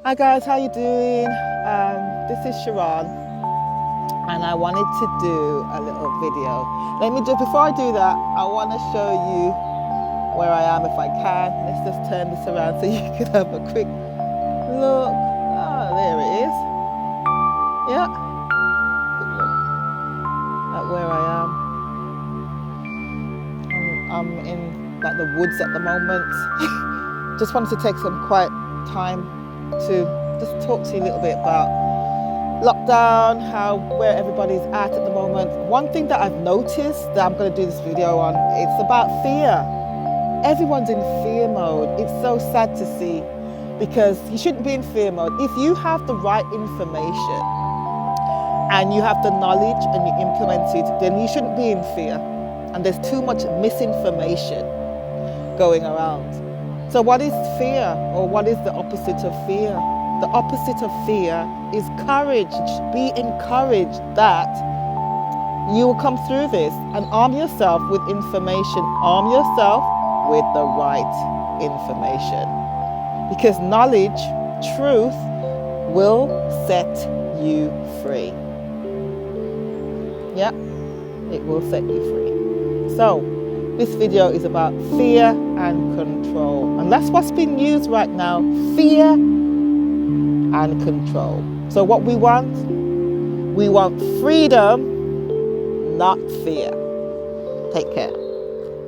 Hi guys, how you doing? This is Sharon, and I wanted to do a little video. Before I do that, I want to show you where I am if I can. Let's just turn this around so you can have a quick look. Oh, there it is. Yeah, quick look at where I am. I'm in like the woods at the moment. Just wanted to take some quiet time to just talk to you a little bit about lockdown, where everybody's at the moment. One thing that I've noticed that I'm going to do this video on, it's about fear. Everyone's in fear mode. It's so sad to see because you shouldn't be in fear mode. If you have the right information and you have the knowledge and you implement it, then you shouldn't be in fear. And there's too much misinformation going around. So what is fear, or what is the opposite of fear? The opposite of fear is courage. Be encouraged that you will come through this, and arm yourself with information. Arm yourself with the right information. Because knowledge, truth, will set you free. Yeah, it will set you free. So, this video is about fear and control. And that's what's being used right now, fear and control. So what we want freedom, not fear. Take care.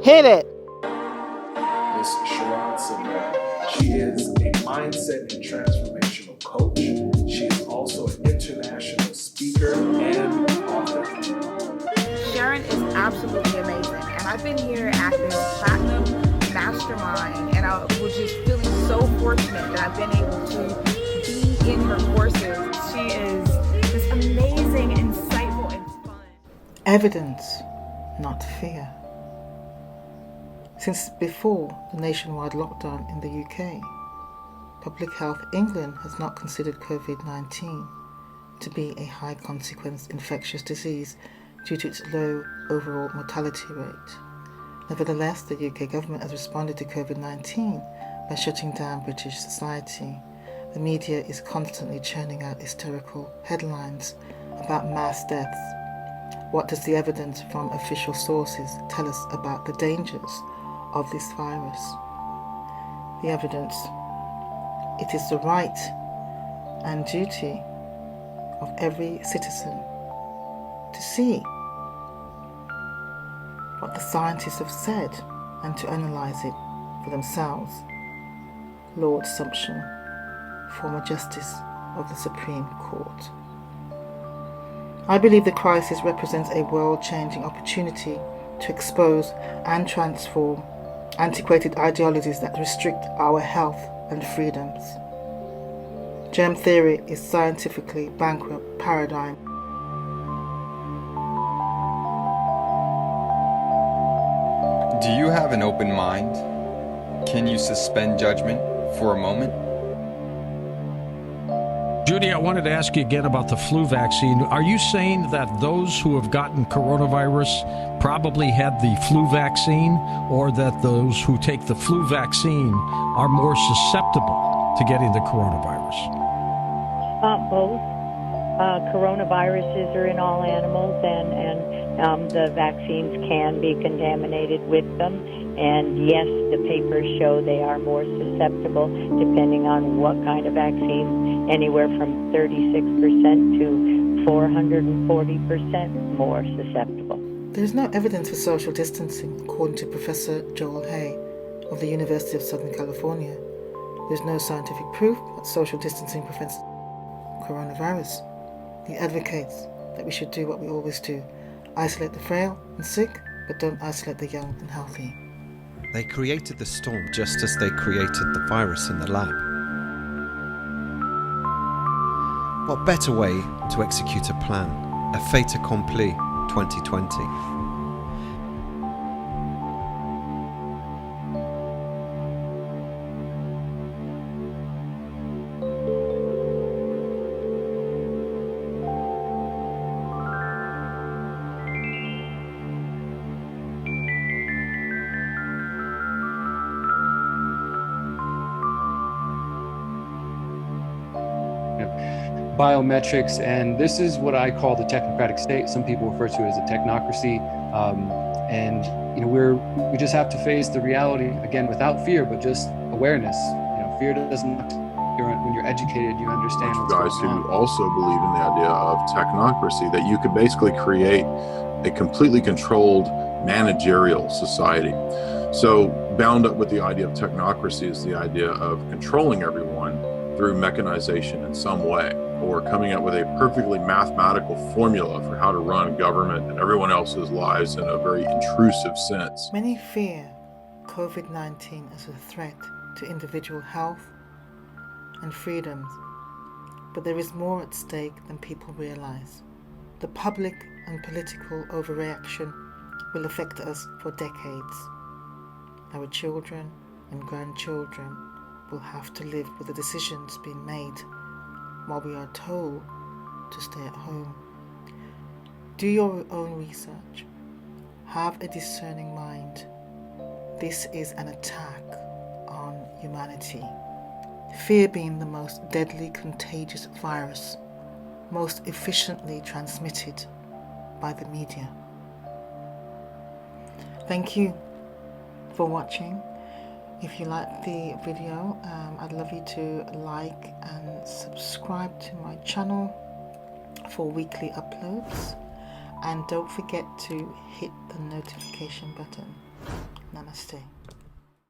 Hit it. Miss Sharon Savell. She is a mindset and transformational coach. She is also an international speaker and author. Sharon is absolutely amazing, and I've been here at this Platinum Mastermind, and I was just feeling so fortunate that I've been able to be in her courses. She is just amazing, insightful, and fun. Evidence, not fear. Since before the nationwide lockdown in the UK, Public Health England has not considered COVID-19 to be a high consequence infectious disease due to its low overall mortality rate. Nevertheless, the UK government has responded to COVID-19 by shutting down British society. The media is constantly churning out hysterical headlines about mass deaths. What does the evidence from official sources tell us about the dangers of this virus? The evidence: it is the right and duty of every citizen to see what the scientists have said and to analyse it for themselves. Lord Sumption, former Justice of the Supreme Court. I believe the crisis represents a world-changing opportunity to expose and transform antiquated ideologies that restrict our health and freedoms. Germ theory is scientifically bankrupt paradigm. Do you have an open mind? Can you suspend judgment for a moment? Judy, I wanted to ask you again about the flu vaccine. Are you saying that those who have gotten coronavirus probably had the flu vaccine, or that those who take the flu vaccine are more susceptible to getting the coronavirus? Both. Coronaviruses are in all animals, and the vaccines can be contaminated with them. And yes, the papers show they are more susceptible, depending on what kind of vaccine, anywhere from 36% to 440% more susceptible. There is no evidence for social distancing, according to Professor Joel Hay of the University of Southern California. There is no scientific proof that social distancing prevents coronavirus. He advocates that we should do what we always do: isolate the frail and sick, but don't isolate the young and healthy. They created the storm just as they created the virus in the lab. What better way to execute a plan? A fait accompli 2020. biometrics, and this is what I call the technocratic state. Some people refer to it as a technocracy, and we just have to face the reality again without fear, but just awareness. Fear doesn't. When you're educated, you understand what's guys going who on. also believe in the idea of technocracy, that you could basically create a completely controlled managerial society. So bound up with the idea of technocracy is the idea of controlling everyone through mechanization in some way, or coming up with a perfectly mathematical formula for how to run government and everyone else's lives in a very intrusive sense. Many fear COVID-19 as a threat to individual health and freedoms, but there is more at stake than people realize. The public and political overreaction will affect us for decades. Our children and grandchildren will have to live with the decisions being made while we are told to stay at home. Do your own research. Have a discerning mind. This is an attack on humanity. Fear being the most deadly contagious virus, most efficiently transmitted by the media. Thank you for watching. If you liked the video, I'd love you to like and subscribe to my channel for weekly uploads, and don't forget to hit the notification button. Namaste.